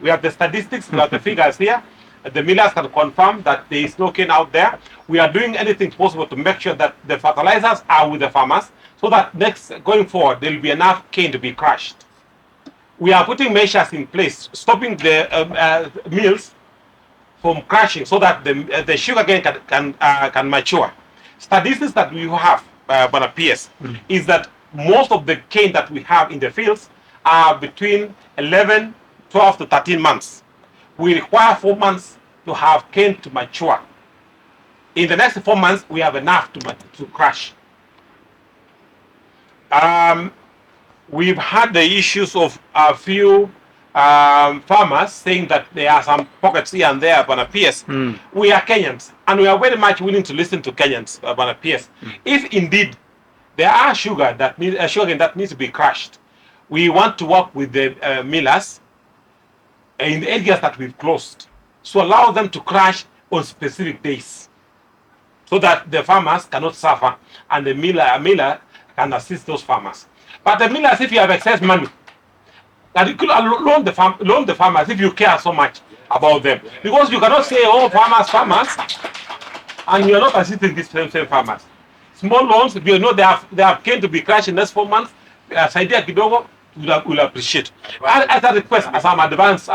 We have the statistics, we have the figures here. The millers can confirm that there is no cane out there. We are doing anything possible to make sure that the fertilizers are with the farmers so that going forward, there will be enough cane to be crushed. We are putting measures in place, stopping the mills from crushing so that the sugarcane can mature. Statistics that we have, Bwana PS, is that most of the cane that we have in the fields are between 11, 12 to 13 months. We require 4 months to have cane to mature. In the next 4 months, we have enough to crush. We've had the issues of a few farmers saying that there are some pockets here and there, Bwana PS. We are Kenyans, and we are very much willing to listen to Kenyans, Bwana PS. If indeed there are sugarcane that needs to be crushed, we want to work with the millers in the areas that we've closed, so allow them to crush on specific days, so that the farmers cannot suffer and the miller can assist those farmers. But the millers, if you have excess money, and you could loan the farmers if you care so much about them, because you cannot say, oh, farmers, and you are not assisting these same farmers. Small loans, if you know they have cane to be crushed in the next 4 months, Saidia Kidogo will appreciate. As a request, as I'm advance.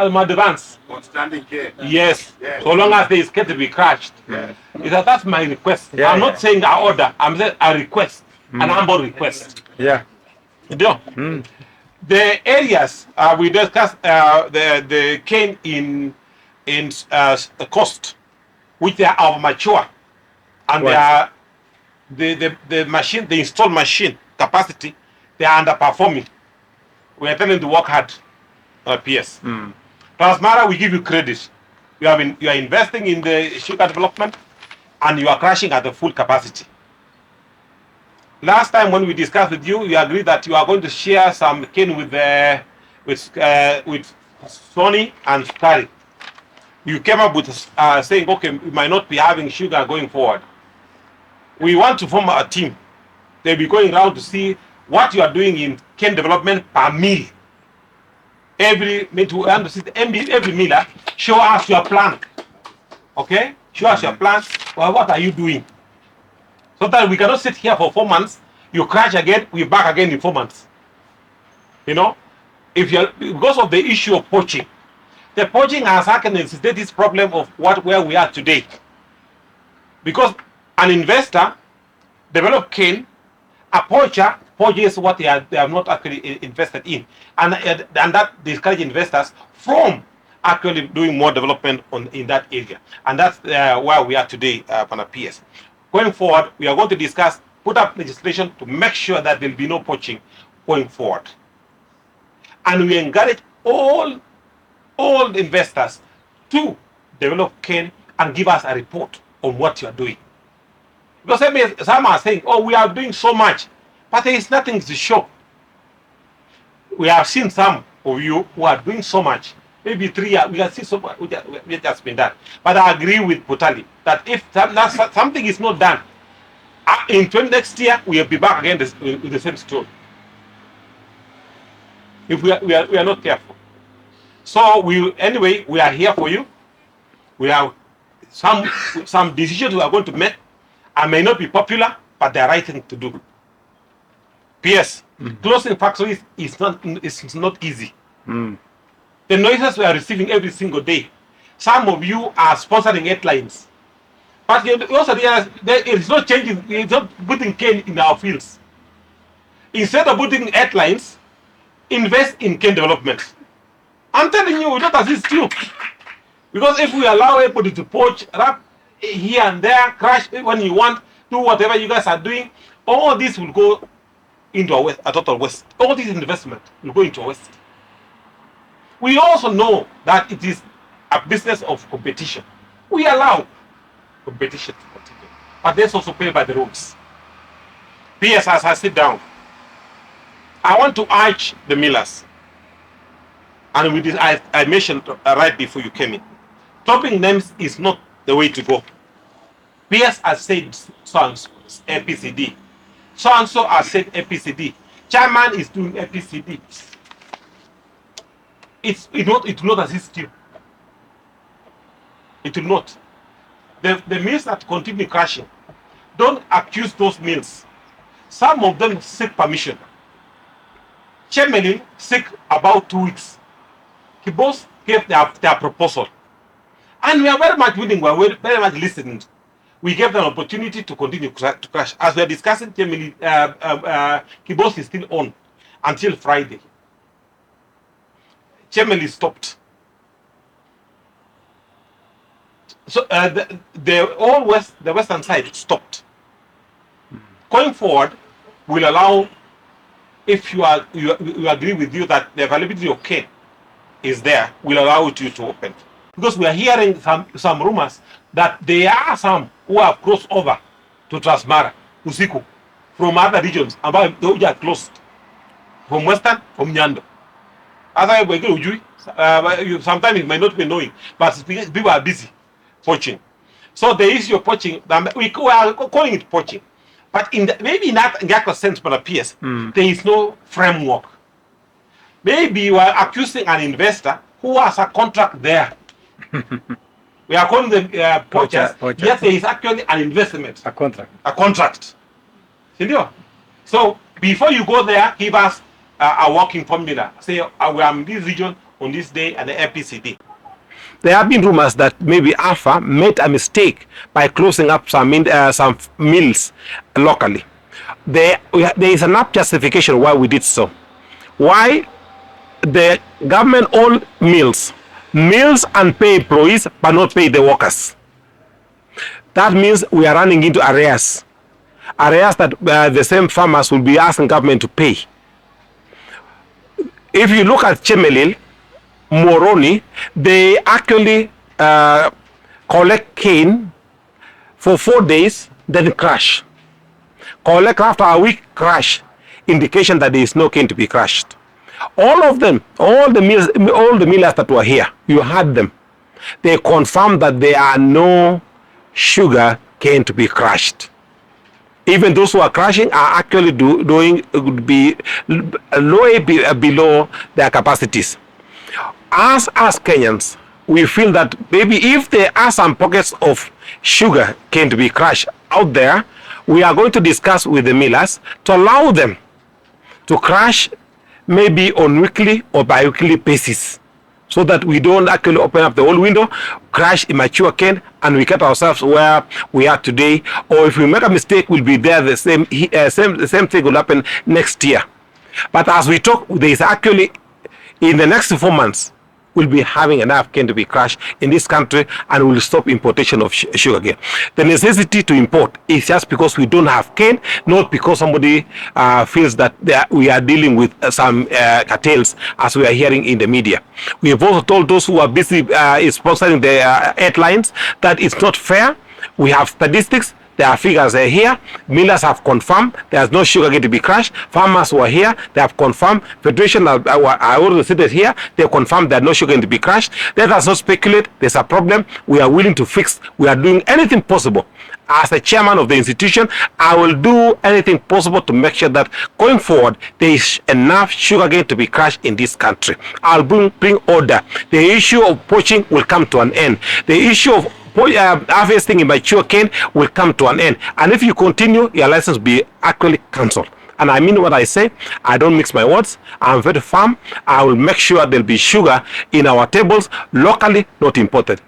Outstanding care. Yes. So long as there is cane to be crushed. That's my request. I'm not saying an order, I'm saying a request, an humble request. The areas we discussed, the cane in cost, which they are mature, and they are the installed machine capacity, they are underperforming. We are telling them to work hard. PS. Transmara, we give you credit. You are investing in the sugar development, and you are crushing at the full capacity. Last time when we discussed with you, you agreed that you are going to share some cane with Sony and Sukari. You came up with saying, okay, we might not be having sugar going forward. We want to form a team. They'll be going around to see what you are doing in cane development per mill. Every miller, show us your plan. Okay? Show us your plan. Well, what are you doing? So that we cannot sit here for 4 months, you crash again, we back again in 4 months. You know, because of the issue of poaching, the poaching has necessitated this problem of where we are today. Because an investor develop cane, a poacher poaches what they have not actually invested in, and that discourages investors from actually doing more development in that area, and that's where we are today, Bwana PS. Going forward, we are going to discuss, put up legislation to make sure that there will be no poaching going forward. And we encourage all investors to develop cane and give us a report on what you are doing. Because some are saying, oh, we are doing so much, but there is nothing to show. We have seen some of you who are doing so much. Maybe 3 years, we can see so much, we just been done. But I agree with Putali that if something is not done, in next year, we will be back again with the same story. If we are not careful. So anyway, we are here for you. We have some decisions we are going to make. I may not be popular, but they are right thing to do. P.S. Closing factories is not easy. The noises we are receiving every single day. Some of you are sponsoring headlines. But you also realize that it's not changing, it's not putting cane in our fields. Instead of putting headlines, invest in cane development. I'm telling you, we don't assist you. Because if we allow everybody to poach, rap here and there, crash when you want, do whatever you guys are doing, all this will go into a total waste. All this investment will go into a waste. We also know that it is a business of competition. We allow competition to continue, but let's also play by the rules. P.S. as I sit down, I want to urge the millers, and with this, I mentioned right before you came in, topping names is not the way to go. P.S. has said so-and-so APCD, so-and-so has said APCD, chairman is doing APCD. it will not assist you. It will not. The mills that continue crushing, don't accuse those mills. Some of them seek permission. Chemelil seek about 2 weeks. Kibos gave their proposal. And we are very much willing, we are very much listening. We gave them an opportunity to continue to crush. As we are discussing, Chemelil, Kibos is still on until Friday. Chemelil stopped. So the western side stopped. Going forward, we'll allow, if you agree with you that the availability of cane is there, we'll allow you to open. Because we are hearing some rumors that there are some who have crossed over to Transmara, Usiku, from other regions, about those are closed. From Western, from Nyando. Sometimes it might not be knowing, but people are busy poaching. So the issue of poaching, we are calling it poaching. But maybe in that sense, but appears, there is no framework. Maybe you are accusing an investor who has a contract there. We are calling them poachers. Yes, there is actually an investment. A contract. A contract. So before you go there, give us a working formula. Say, we are in this region on this day and the APCD. There have been rumors that maybe AFA made a mistake by closing up some mills locally. There is enough justification why we did so. Why the government owned mills and pay employees but not pay the workers. That means we are running into arrears that the same farmers will be asking government to pay. If you look at Chemelil, Moroni, they actually collect cane for 4 days, then crush. Collect after a week, crush. Indication that there is no cane to be crushed. All of them, all the millers that were here, you had them. They confirmed that there are no sugar cane to be crushed. Even those who are crushing are actually doing below their capacities. As Kenyans, we feel that maybe if there are some pockets of sugar cane to be crushed out there, we are going to discuss with the millers to allow them to crush maybe on weekly or bi-weekly basis, so that we don't actually open up the whole window, crush immature cane, and we get ourselves where we are today. Or if we make a mistake, we'll be there. The same thing will happen next year. But as we talk, there is actually, in the next 4 months, we'll be having enough cane to be crushed in this country, and we'll stop importation of sugar cane. The necessity to import is just because we don't have cane, not because somebody feels that we are dealing with some cartels, as we are hearing in the media. We have also told those who are busy sponsoring the headlines that it's not fair. We have statistics. There are figures here. Millers have confirmed there's no sugar going to be crushed. Farmers who are here, they have confirmed. Federation are already seated here. They confirmed there's no sugar going to be crushed. Let us not speculate. There's a problem. We are willing to fix. We are doing anything possible. As the chairman of the institution, I will do anything possible to make sure that going forward, there is enough sugar cane to be crushed in this country. I'll bring order. The issue of poaching will come to an end. The issue of harvesting immature cane will come to an end. And if you continue, your license will be actually cancelled. And I mean what I say. I don't mix my words. I'm very firm. I will make sure there'll be sugar in our tables, locally, not imported.